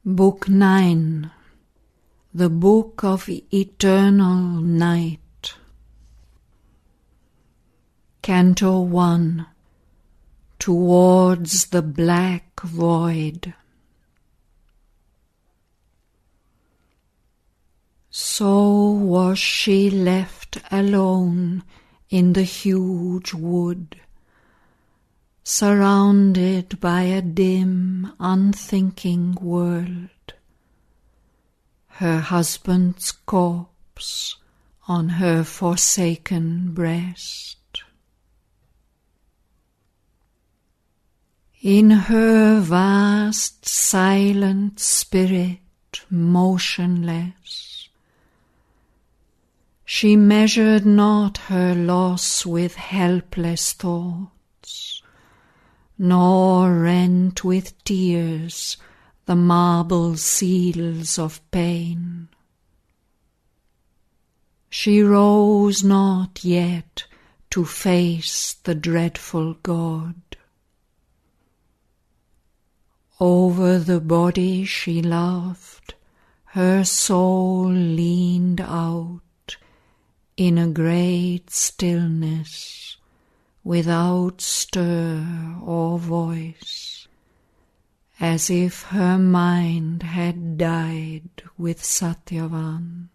Book 9. The Book of Eternal Night. Canto 1. Towards the Black Void. So was she left alone in the huge wood, surrounded by a dim, unthinking world, her husband's corpse on her forsaken breast. In her vast, silent spirit, motionless, she measured not her loss with helpless thoughts, nor rent with tears the marble seals of pain. She rose not yet to face the dreadful God. Over the body she loved, her soul leaned out in a great stillness, without stir or voice, as if her mind had died with Shraddhavan.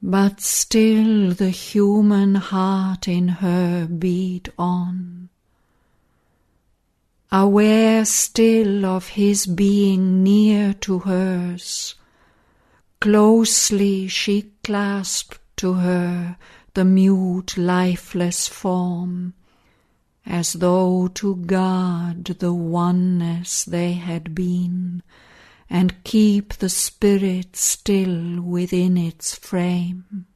But still the human heart in her beat on, aware still of his being near to hers. Closely she clasped to her the mute, lifeless form, as though to guard the oneness they had been, and keep the spirit still within its frame.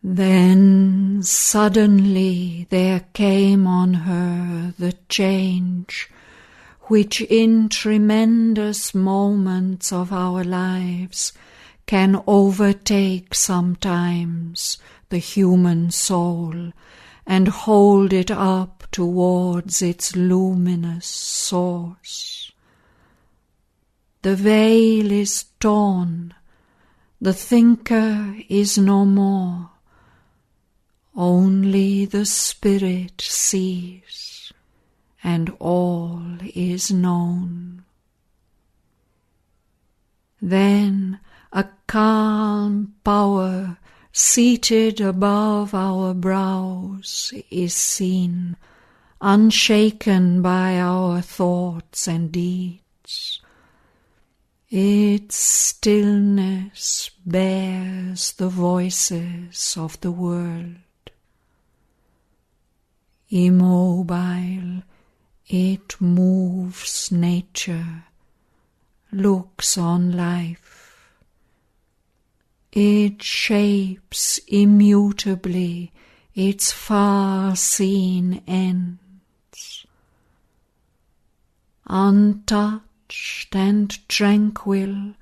Then suddenly there came on her the change which in tremendous moments of our lives can overtake sometimes the human soul and hold it up towards its luminous source. The veil is torn, the thinker is no more, only the spirit sees, and all is known. Then a calm power seated above our brows is seen, unshaken by our thoughts and deeds. Its stillness bears the voices of the world. Immobile, it moves nature, looks on life. It shapes immutably its far-seen ends. Untouched and tranquil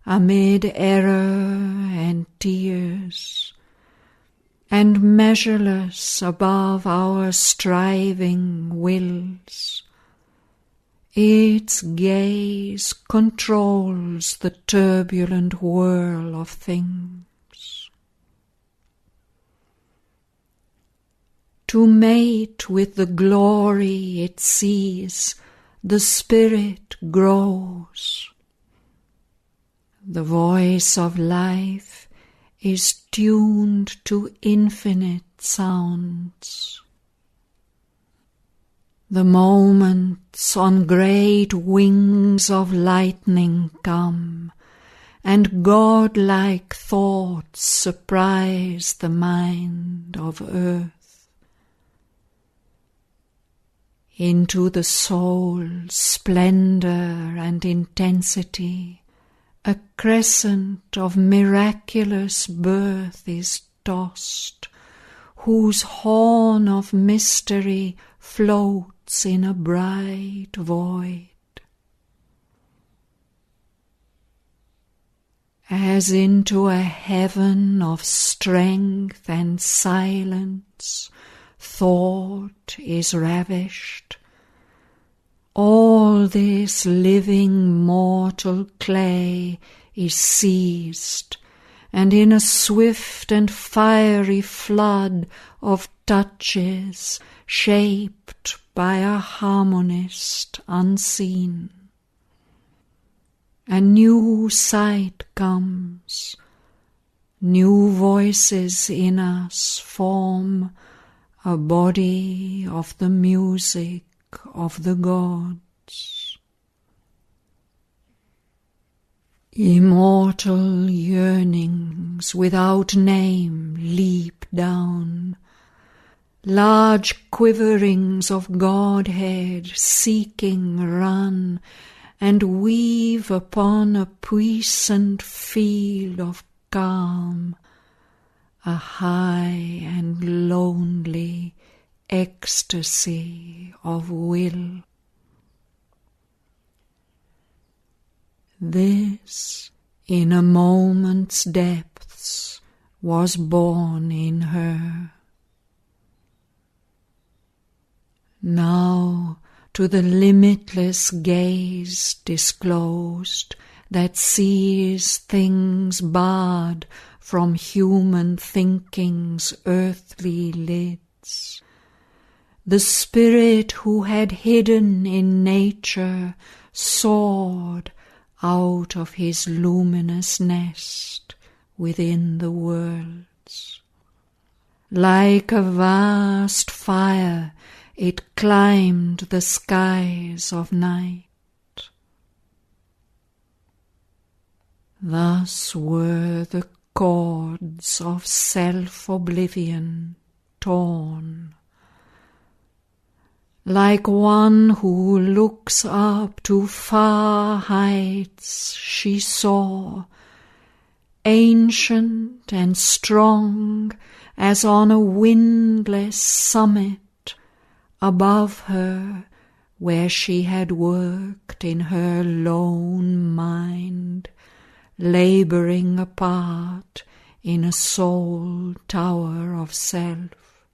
amid error and tears, and measureless above our striving wills, its gaze controls the turbulent whirl of things. To mate with the glory it sees, the spirit grows. The voice of life is tuned to infinite sounds. The moments on great wings of lightning come, and godlike thoughts surprise the mind of earth. Into the soul's splendor and intensity, a crescent of miraculous birth is tossed, whose horn of mystery floats in a bright void. As into a heaven of strength and silence, thought is ravished. All this living mortal clay is seized, and in a swift and fiery flood of touches shaped by a harmonist unseen. A new sight comes, new voices in us form a body of the music of the gods. Immortal yearnings without name leap down, large quiverings of Godhead seeking run and weave upon a puissant field of calm, a high and lonely ecstasy of will. This, in a moment's depths, was born in her. Now, to the limitless gaze disclosed, that sees things barred from human thinking's earthly lids, the spirit who had hidden in nature soared out of his luminous nest within the worlds. Like a vast fire, it climbed the skies of night. Thus were the cords of self-oblivion torn. Like one who looks up to far heights, she saw, ancient and strong as on a windless summit, above her where she had worked in her lone mind, labouring apart in a soul tower of self,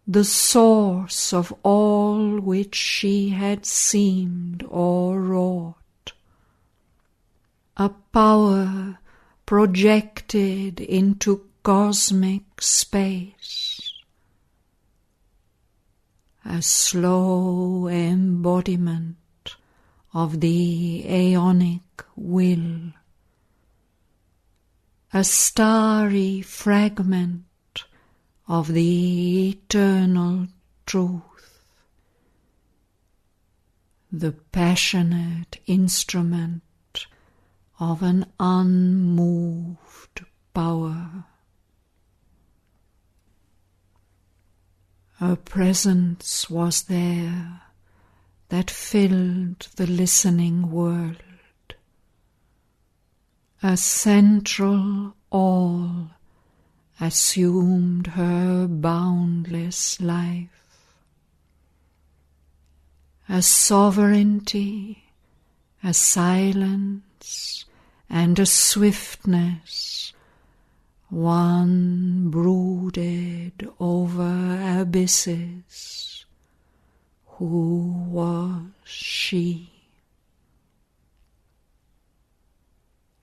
the source of all which she had seemed or wrought, a power projected into cosmic space, a slow embodiment of the aeonic will, a starry fragment of the eternal truth, the passionate instrument of an unmoved power. A presence was there that filled the listening world, a central all assumed her boundless life, a sovereignty, a silence, and a swiftness, one brooded over abysses. Who was she?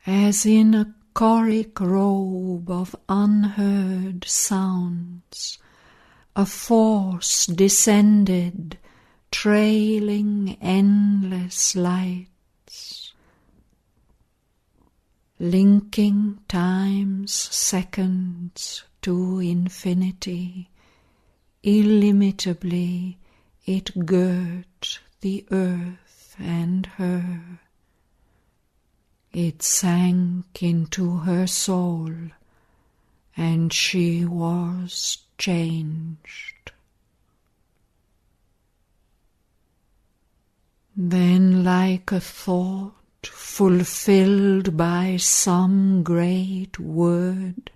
As in a choric robe of unheard sounds, a force descended, trailing endless lights, linking time's seconds to infinity. Illimitably it girt the earth and her. It sank into her soul, and she was changed. Then, like a thought fulfilled by some great word,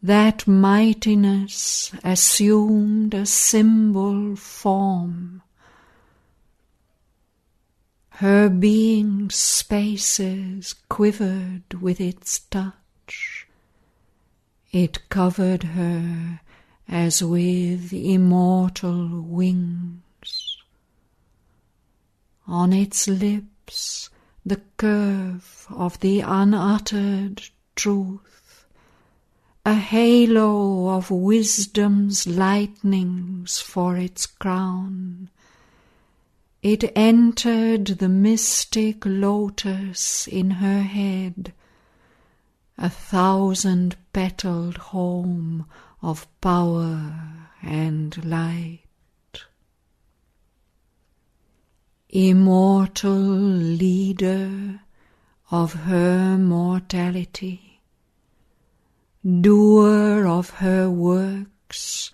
that mightiness assumed a symbol form. Her being's spaces quivered with its touch. It covered her as with immortal wings. on its lips the curve of the unuttered truth, a halo of wisdom's lightnings for its crown. It entered the mystic lotus in her head, a 1,000-petaled home of power and light. Immortal leader of her mortality, doer of her works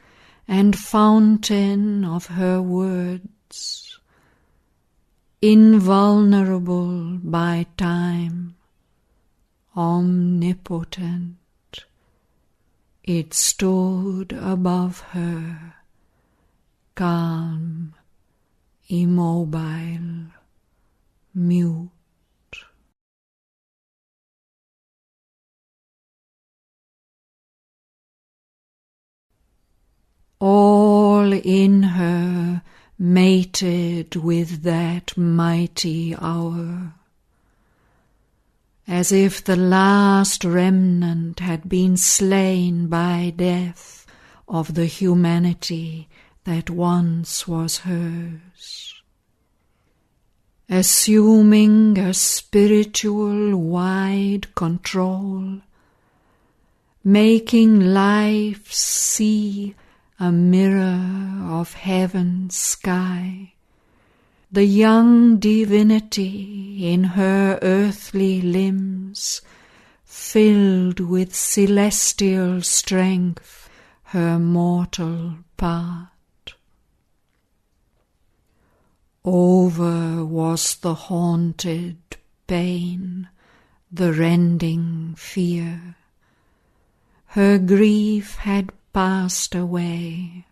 and fountain of her words, invulnerable by time, omnipotent, it stood above her, calm, immobile, mute. All in her mated with that mighty hour, as if the last remnant had been slain by death of the humanity that once was hers. Assuming a spiritual wide control, making life's sea a mirror of heaven's sky, the young divinity in her earthly limbs filled with celestial strength her mortal part. Over was the haunted pain, the rending fear. Her grief had passed away,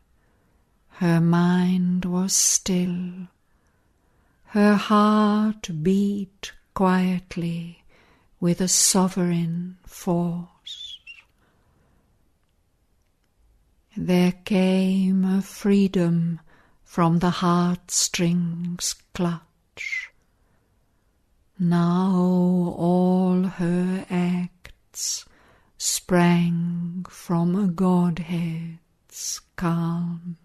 her mind was still, her heart beat quietly with a sovereign force. There came a freedom from the heartstrings' clutch. Now all her acts sprang from a Godhead's calm.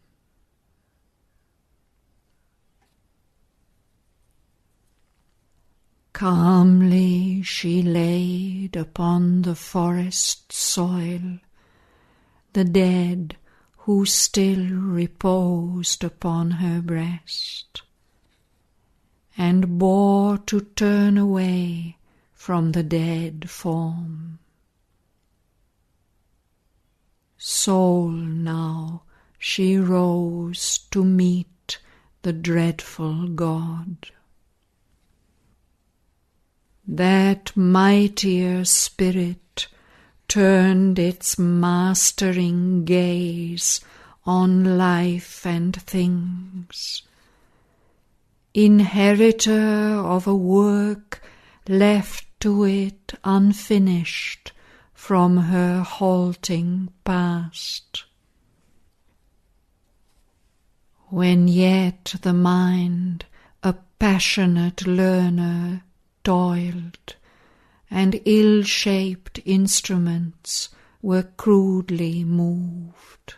Calmly she laid upon the forest soil the dead who still reposed upon her breast, and bore to turn away from the dead form. Soul now she rose to meet the dreadful God. That mightier spirit turned its mastering gaze on life and things, inheritor of a work left to it unfinished from her halting past. When yet the mind, a passionate learner, toiled, and ill-shaped instruments were crudely moved.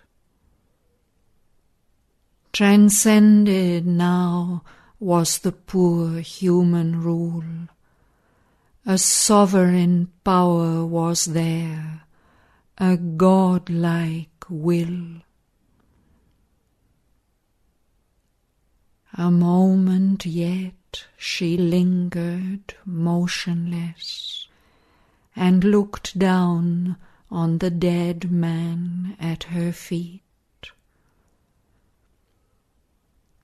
Transcended now was the poor human rule. A sovereign power was there, a godlike will. A moment yet she lingered motionless, and looked down on the dead man at her feet.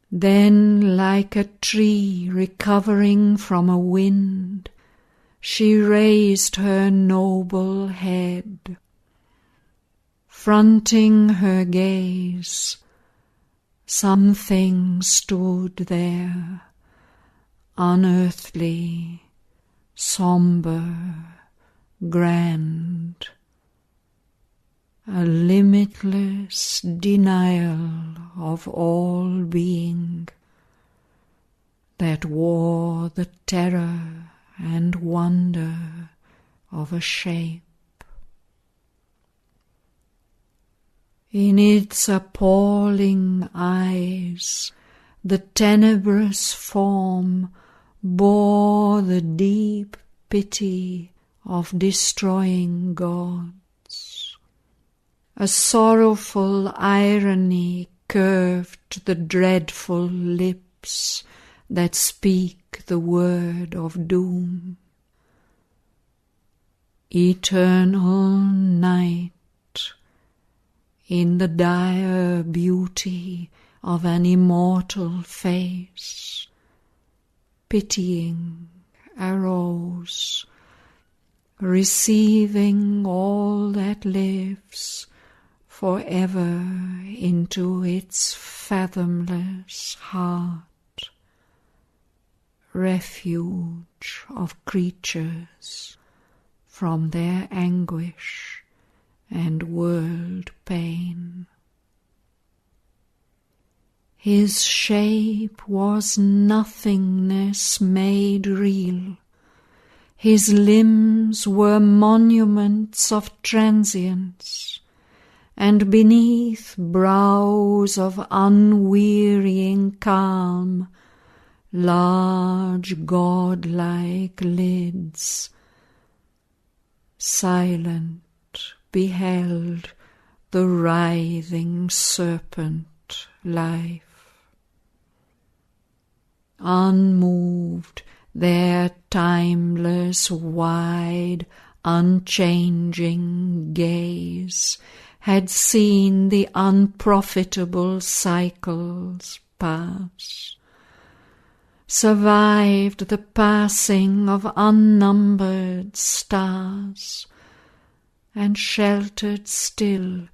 Then, like a tree recovering from a wind, she raised her noble head. Fronting her gaze, something stood there, unearthly, sombre, grand, a limitless denial of all being, that wore the terror and wonder of a shape. In its appalling eyes the tenebrous form bore the deep pity of destroying gods. A sorrowful irony curved the dreadful lips that speak the word of doom. Eternal night, in the dire beauty of an immortal face, pitying arose, receiving all that lives forever into its fathomless heart, refuge of creatures from their anguish and world pain. His shape was nothingness made real. His limbs were monuments of transience, and beneath brows of unwearying calm, large godlike lids, silent, beheld the writhing serpent life. Unmoved, their timeless, wide, unchanging gaze had seen the unprofitable cycles pass, survived the passing of unnumbered stars, and sheltered still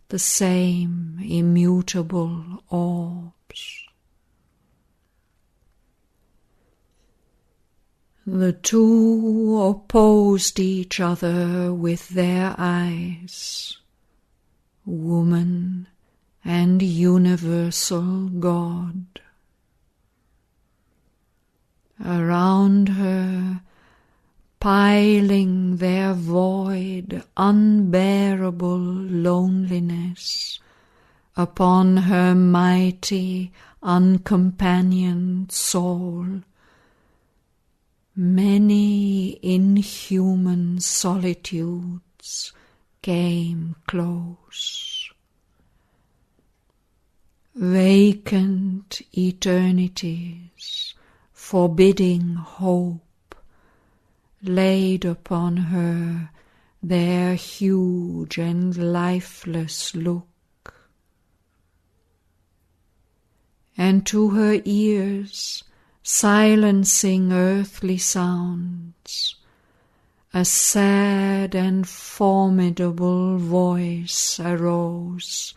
the same immutable orbs. The two opposed each other with their eyes, woman and universal God. Around her, piling their void, unbearable loneliness upon her mighty, uncompanioned soul, many inhuman solitudes came close. Vacant eternities, forbidding hope, laid upon her their huge and lifeless look, and to her ears, silencing earthly sounds, a sad and formidable voice arose,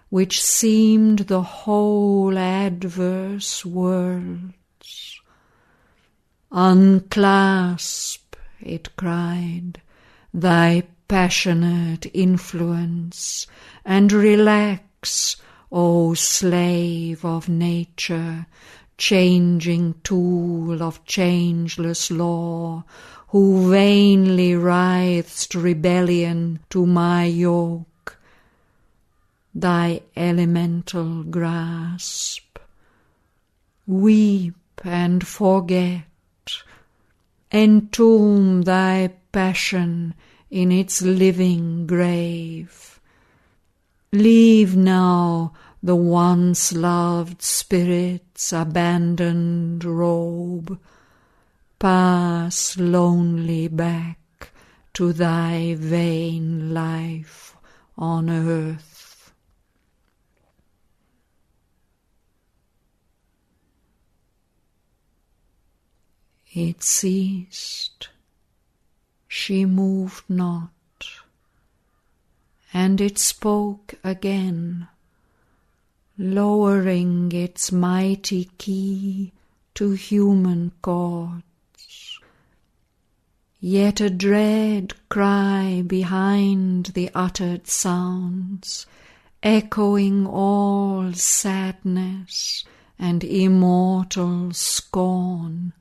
which seemed the whole adverse world. Unclasp, it cried, thy passionate influence, and relax, O slave of nature, changing tool of changeless law, who vainly writhest rebellion to my yoke. Thy elemental grasp, weep and forget, entomb thy passion in its living grave. Leave now the once loved spirit's abandoned robe. Pass lonely back to thy vain life on earth. It ceased. She moved not, and it spoke again, lowering its mighty key to human chords. Yet a dread cry behind the uttered sounds, echoing all sadness and immortal scorn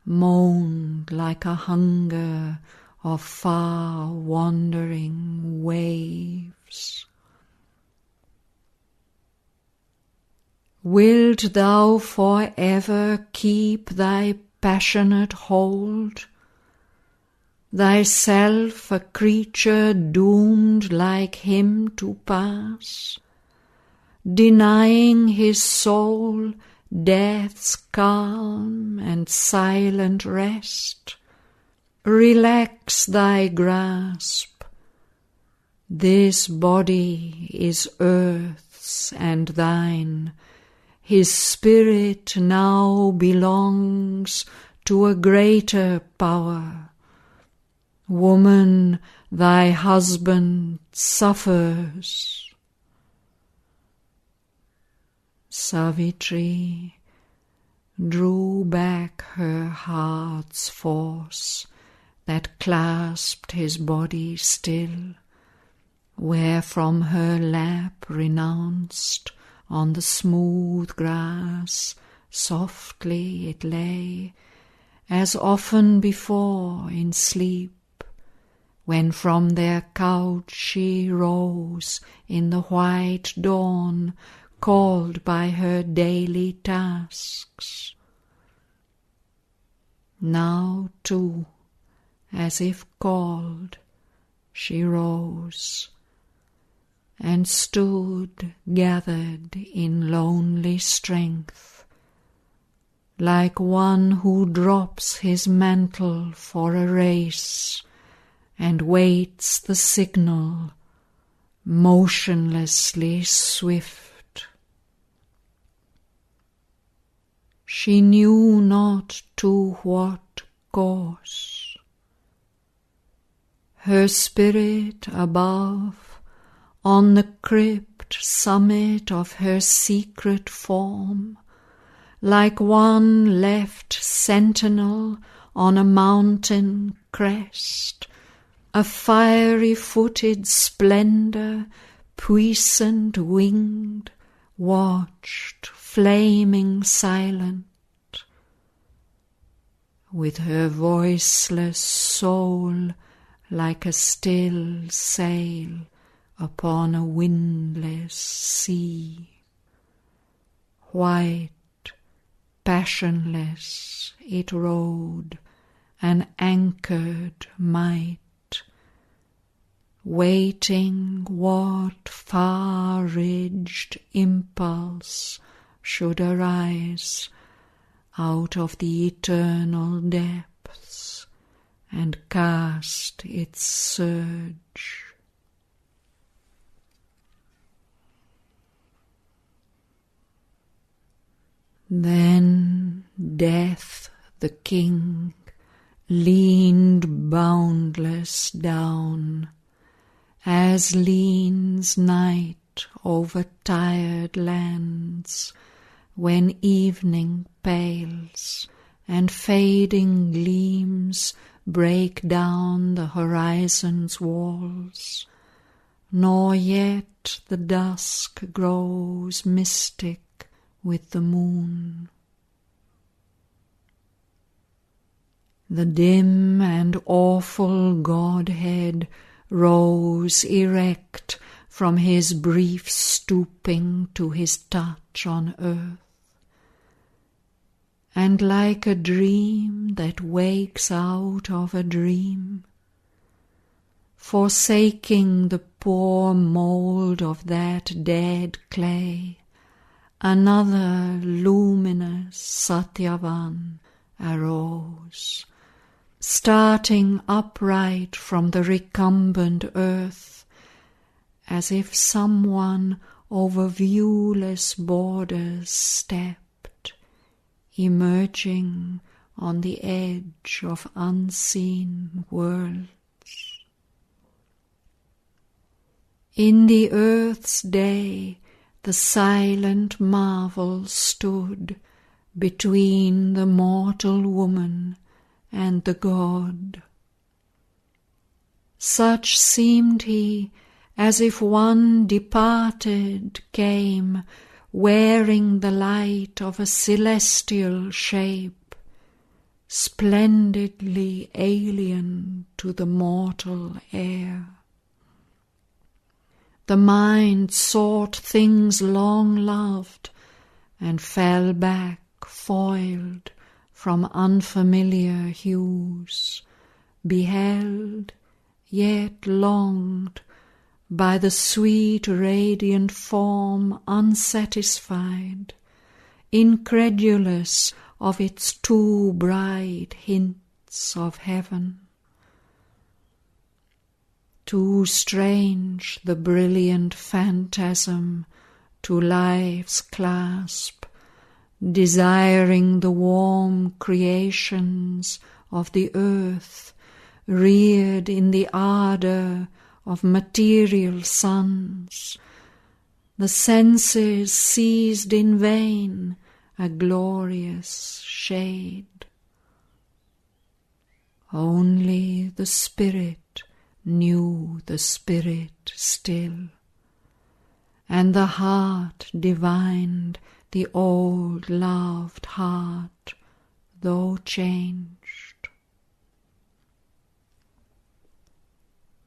moaned like a hunger of far-wandering waves. Wilt thou for ever keep thy passionate hold, thyself a creature doomed like him to pass, denying his soul death's calm and silent rest? Relax thy grasp. This body is earth's and thine. His spirit now belongs to a greater power. Woman, thy husband suffers. Savitri drew back her heart's force that clasped his body still, where from her lap renounced on the smooth grass softly it lay, as often before in sleep, when from their couch she rose in the white dawn, called by her daily tasks. Now too, as if called, she rose, and stood gathered in lonely strength, like one who drops his mantle for a race and waits the signal, motionlessly swift. She knew not to what course. Her spirit above, on the crypt summit of her secret form, like one left sentinel on a mountain crest, a fiery-footed splendor, puissant winged, watched, flaming silent, with her voiceless soul like a still sail upon a windless sea. White, passionless, it rode, an anchored might, waiting what far-ridged impulse should arise out of the eternal depths and cast its surge. Then Death the King leaned boundless down, as leans night over tired lands, when evening pales and fading gleams break down the horizon's walls, nor yet the dusk grows mystic with the moon. The dim and awful Godhead rose erect from his brief stooping to his touch on earth, and like a dream that wakes out of a dream, forsaking the poor mould of that dead clay, another luminous Satyavan arose, starting upright from the recumbent earth, as if someone over viewless borders stepped, emerging on the edge of unseen worlds. In the earth's day, the silent marvel stood between the mortal woman and the God. Such seemed he, as if one departed came wearing the light of a celestial shape, splendidly alien to the mortal air. The mind sought things long loved and fell back foiled from unfamiliar hues, beheld, yet longed by the sweet radiant form unsatisfied, incredulous of its too bright hints of heaven. Too strange the brilliant phantasm to life's clasp, desiring the warm creations of the earth, reared in the ardour of material suns. The senses seized in vain a glorious shade. Only the spirit knew the spirit still, and the heart divined the old loved heart, though changed.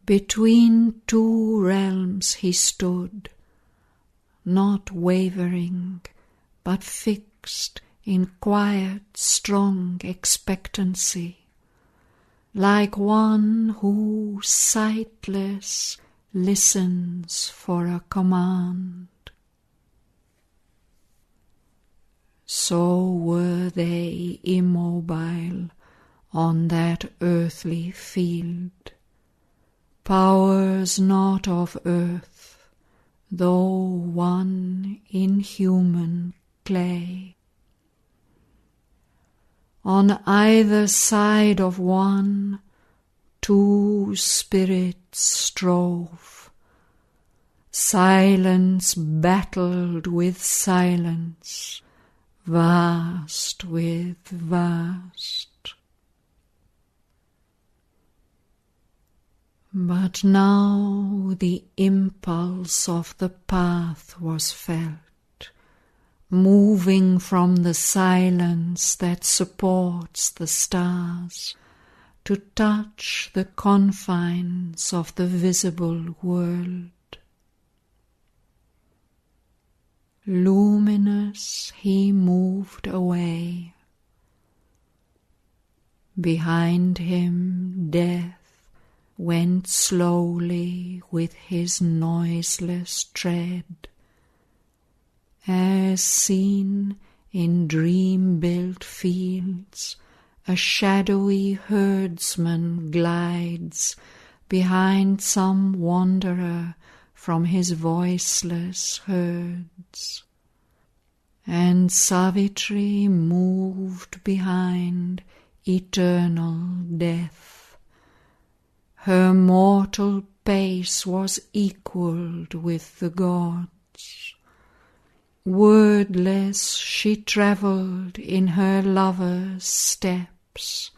Between two realms he stood, not wavering, but fixed in quiet, strong expectancy, like one who, sightless, listens for a command. So were they immobile on that earthly field, powers not of earth, though one in human clay. On either side of one, two spirits strove. Silence battled with silence, vast with vast. But now the impulse of the path was felt, moving from the silence that supports the stars to touch the confines of the visible world. Luminous he moved away. Behind him death went slowly with his noiseless tread, as seen in dream-built fields a shadowy herdsman glides behind some wanderer from his voiceless herds. And Savitri moved behind eternal death. Her mortal pace was equalled with the gods. Wordless she travelled in her lover's steps,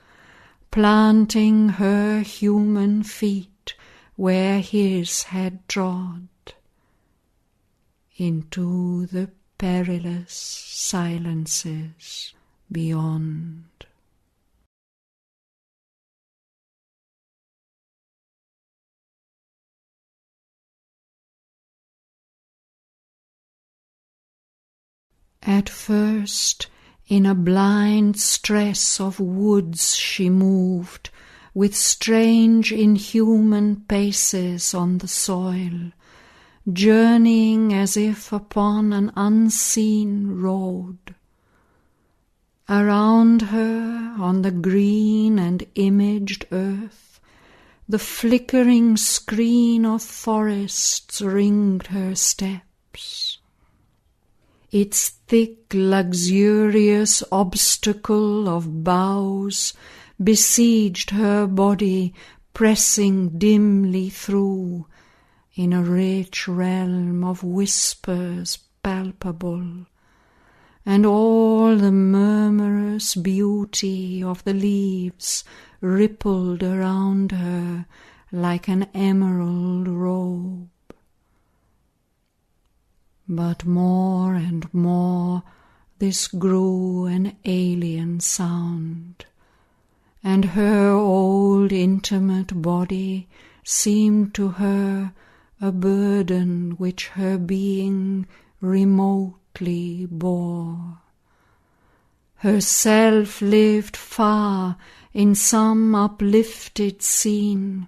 planting her human feet where his had trod, into the perilous silences beyond. At first, in a blind stress of woods she moved, with strange inhuman paces on the soil, journeying as if upon an unseen road. Around her, on the green and imaged earth, the flickering screen of forests ringed her steps. Its thick, luxurious obstacle of boughs besieged her body, pressing dimly through, in a rich realm of whispers palpable, and all the murmurous beauty of the leaves rippled around her like an emerald robe. But more and more this grew an alien sound, and her old intimate body seemed to her a burden which her being remotely bore. Herself lived far in some uplifted scene,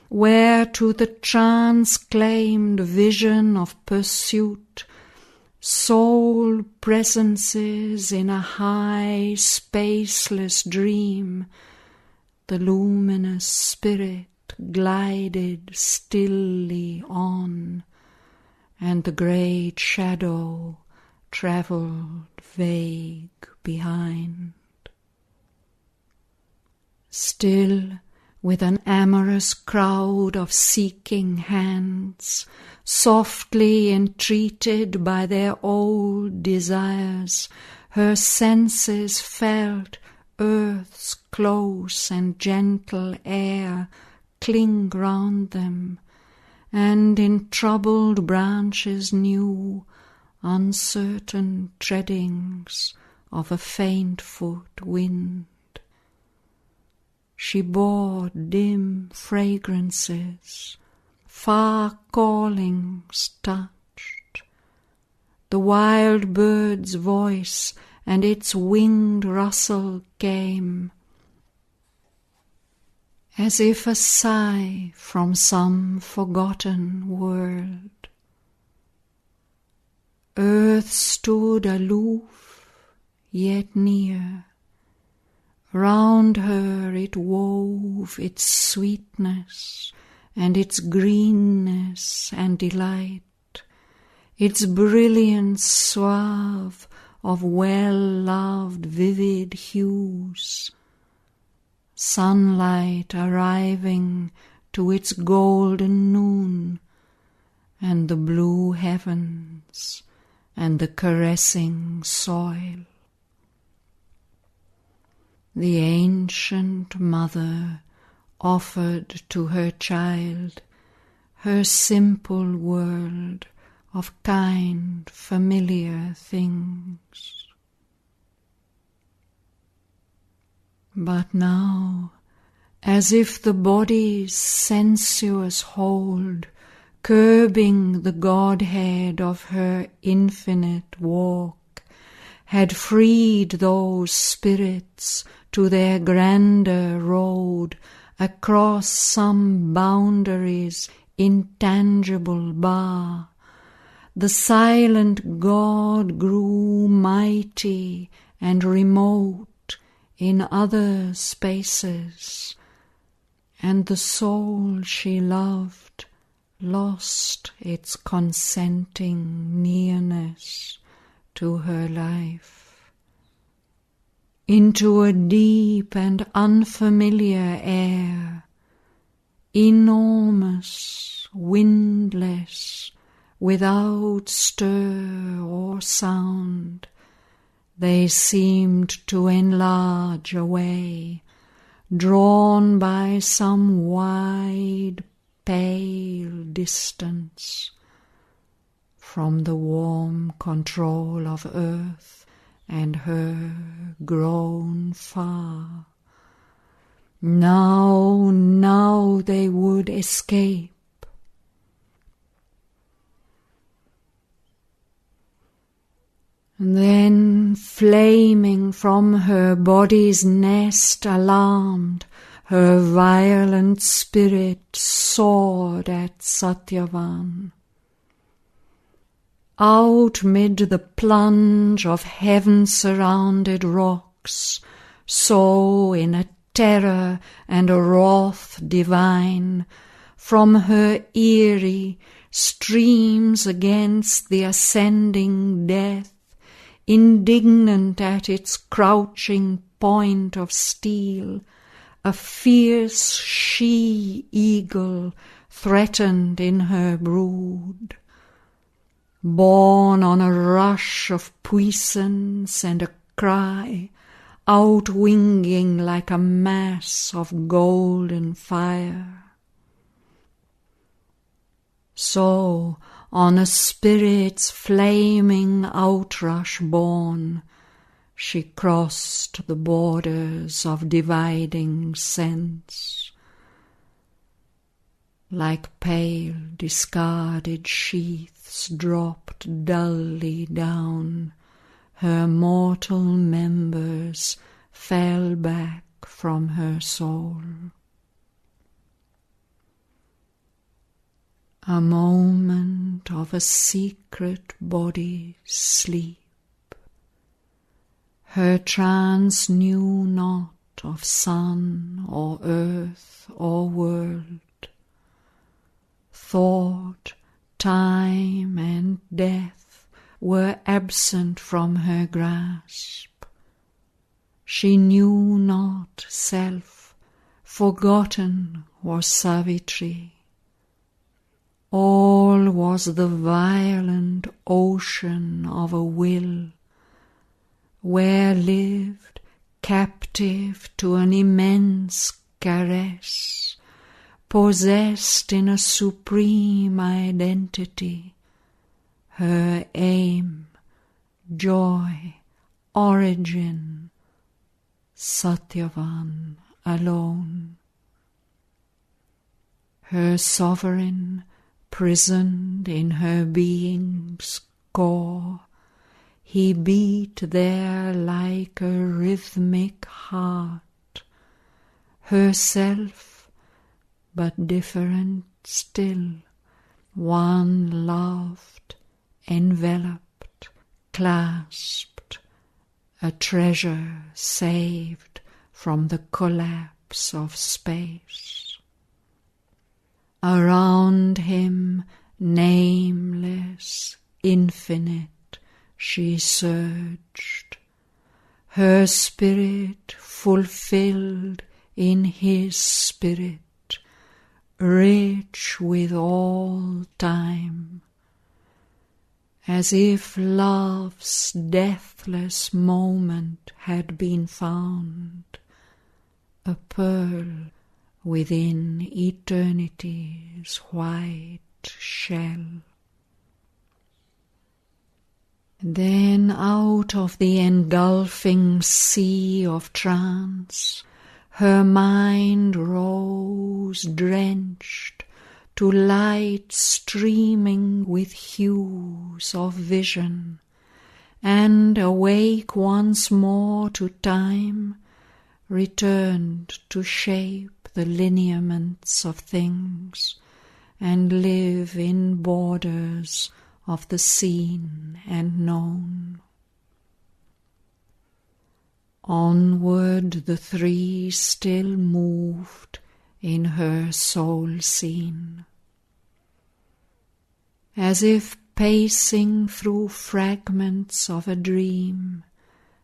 where to the trance-claimed vision of pursuit soul presences in a high spaceless dream, the luminous spirit glided stilly on, and the great shadow travelled vague behind. Still, with an amorous crowd of seeking hands, softly entreated by their old desires, her senses felt earth's close and gentle air cling round them, and in troubled branches knew uncertain treadings of a faint foot wind. She bore dim fragrances, far callings touched. The wild bird's voice and its winged rustle came, as if a sigh from some forgotten world. Earth stood aloof, yet near. Round her it wove its sweetness and its greenness and delight, its brilliance suave of well-loved vivid hues, sunlight arriving to its golden noon, and the blue heavens and the caressing soil. The ancient mother offered to her child her simple world of kind, familiar things. But now, as if the body's sensuous hold, curbing the Godhead of her infinite walk, had freed those spirits to their grander road across some boundary's intangible bar, the silent God grew mighty and remote in other spaces, and the soul she loved lost its consenting nearness to her life. Into a deep and unfamiliar air, enormous, windless, without stir or sound, they seemed to enlarge away, drawn by some wide, pale distance from the warm control of earth and her grown far. Now they would escape. Then, flaming from her body's nest alarmed, her violent spirit soared at Satyavan. Out mid the plunge of heaven-surrounded rocks, so in a terror and a wrath divine, from her eyrie streams against the ascending death, indignant at its crouching point of steel, a fierce she-eagle threatened in her brood. Borne on a rush of puissance and a cry, outwinging like a mass of golden fire. So, on a spirit's flaming outrush borne, she crossed the borders of dividing sense. Like pale discarded sheaths dropped dully down, her mortal members fell back from her soul. A moment of a secret body's sleep. Her trance knew not of sun or earth or world. Thought, time, and death were absent from her grasp. She knew not self, forgotten was Savitri. All was the violent ocean of a will, where lived, captive to an immense caress, possessed in a supreme identity, her aim, joy, origin, Shraddhavan alone. Her sovereign, prisoned in her being's core, he beat there like a rhythmic heart, herself, but different still, one loved, enveloped, clasped, a treasure saved from the collapse of space. Around him, nameless, infinite, she surged, her spirit fulfilled in his spirit, rich with all time, as if love's deathless moment had been found, a pearl within eternity's white shell. Then out of the engulfing sea of trance, her mind rose drenched to light streaming with hues of vision, and awake once more to time, returned to shape the lineaments of things, and live in borders of the seen and known. Onward the three still moved in her soul scene, as if pacing through fragments of a dream,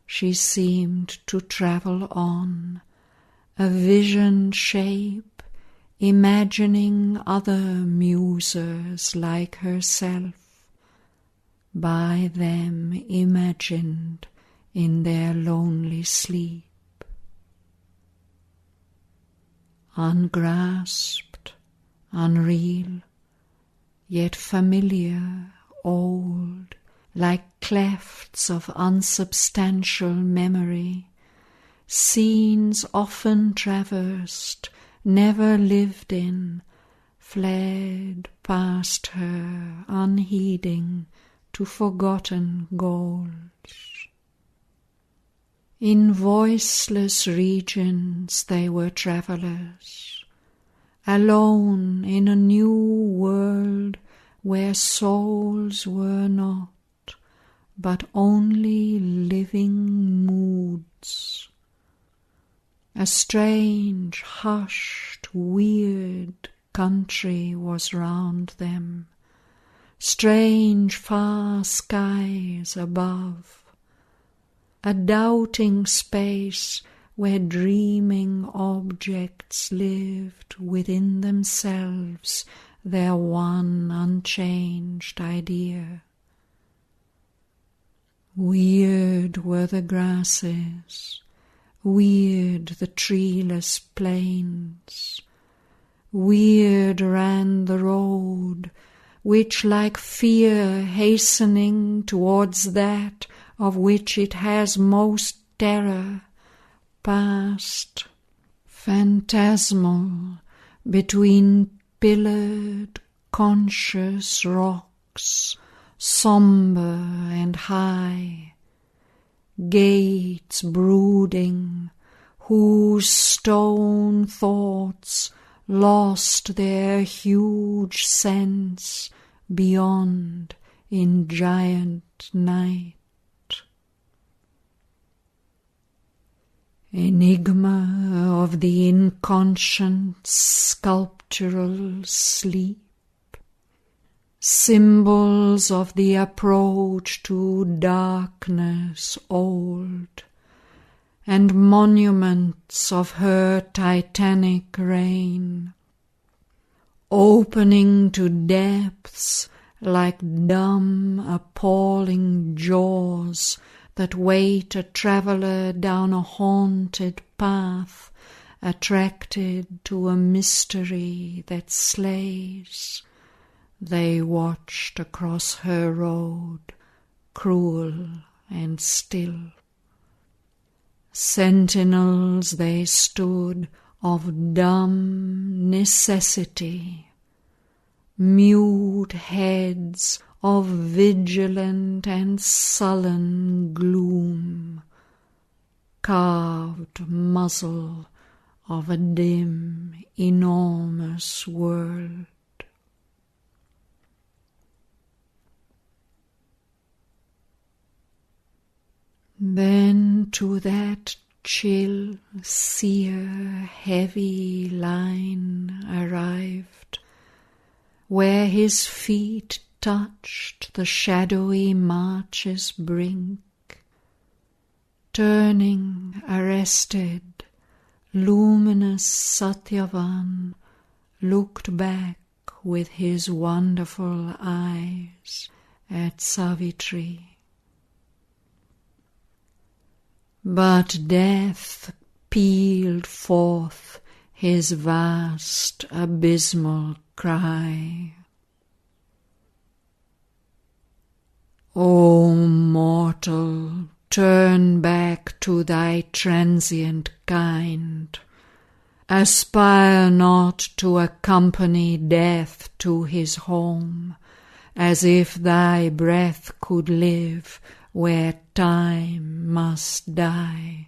she seemed to travel on, a visioned shape, imagining other musers like herself, by them imagined in their lonely sleep. Ungrasped, unreal, yet familiar, old, like clefts of unsubstantial memory, scenes often traversed, never lived in, fled past her unheeding to forgotten goals. In voiceless regions they were travellers, alone in a new world where souls were not, but only living moods. A strange, hushed, weird country was round them, strange far skies above, a doubting space where dreaming objects lived within themselves their one unchanged idea. Weird were the grasses, weird the treeless plains, weird ran the road which like fear hastening towards that of which it has most terror, passed, phantasmal, between pillared, conscious rocks, sombre and high, gates brooding, whose stone thoughts lost their huge sense beyond in giant night. Enigma of the inconscient sculptural sleep, symbols of the approach to darkness old, and monuments of her titanic reign, opening to depths like dumb, appalling jaws that wait a traveller down a haunted path, attracted to a mystery that slays. They watched across her road, cruel and still. Sentinels they stood of dumb necessity, mute heads of vigilant and sullen gloom, carved muzzle of a dim, enormous world. Then to that chill, sear, heavy line arrived, where his feet touched the shadowy march's brink. Turning, arrested, luminous Shraddhavan looked back with his wonderful eyes at Savitri. But death pealed forth his vast abysmal cry. O mortal, turn back to thy transient kind. Aspire not to accompany death to his home, as if thy breath could live where time must die.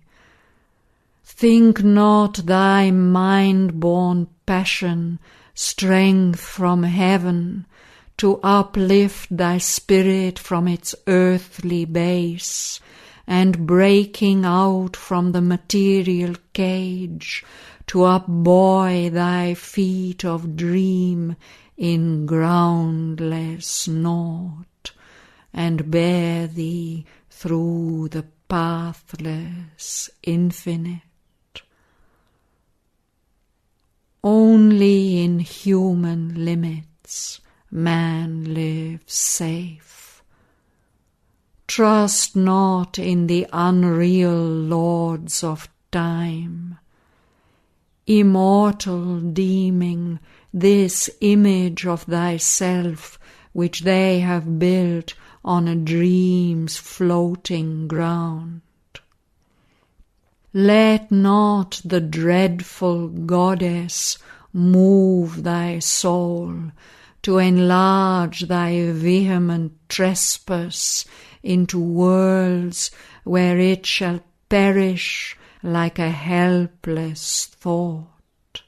Think not thy mind-born passion strength from heaven to uplift thy spirit from its earthly base, and breaking out from the material cage, to upbuoy thy feet of dream in groundless naught, and bear thee through the pathless infinite. Only in human limits man lives safe. Trust not in the unreal lords of time, immortal deeming this image of thyself which they have built on a dream's floating ground. Let not the dreadful goddess move thy soul to enlarge thy vehement trespass into worlds where it shall perish like a helpless thought.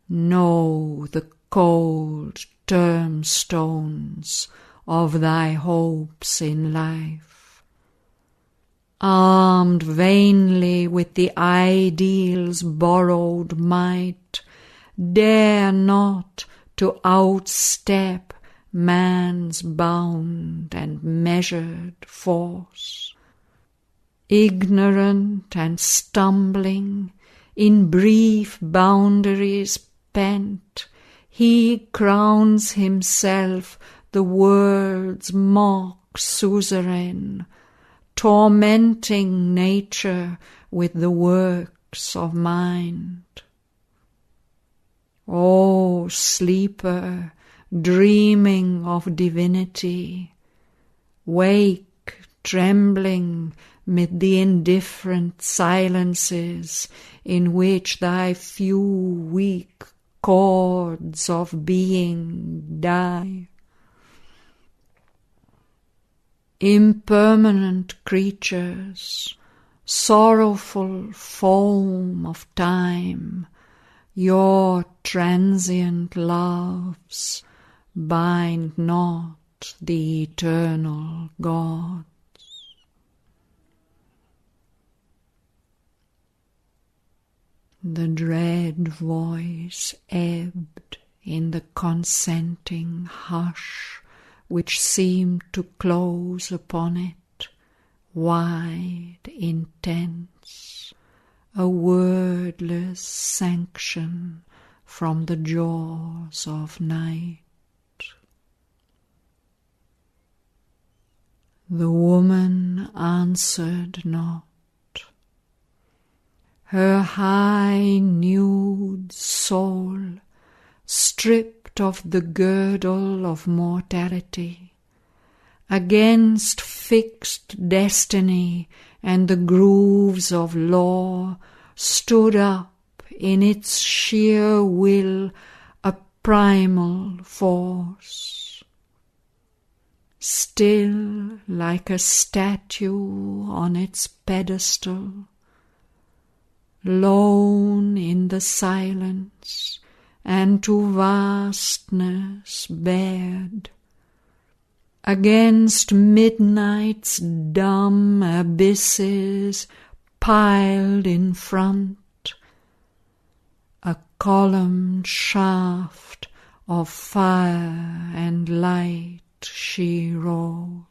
Know the cold termstones of thy hopes in life. Armed vainly with the ideal's borrowed might, dare not to outstep man's bound and measured force. Ignorant and stumbling, in brief boundaries pent, he crowns himself the world's mock suzerain, tormenting nature with the works of mind. O sleeper, dreaming of divinity, wake trembling mid the indifferent silences in which thy few weak chords of being die. Impermanent creatures, sorrowful foam of time, your transient loves bind not the eternal gods. The dread voice ebbed in the consenting hush which seemed to close upon it, wide, intense, a wordless sanction from the jaws of night. The woman answered not. Her high nude soul, stripped of the girdle of mortality, against fixed destiny and the grooves of law, stood up in its sheer will, a primal force. Still like a statue on its pedestal, lone in the silence and to vastness bared, against midnight's dumb abysses piled in front, a columned shaft of fire and light she rose.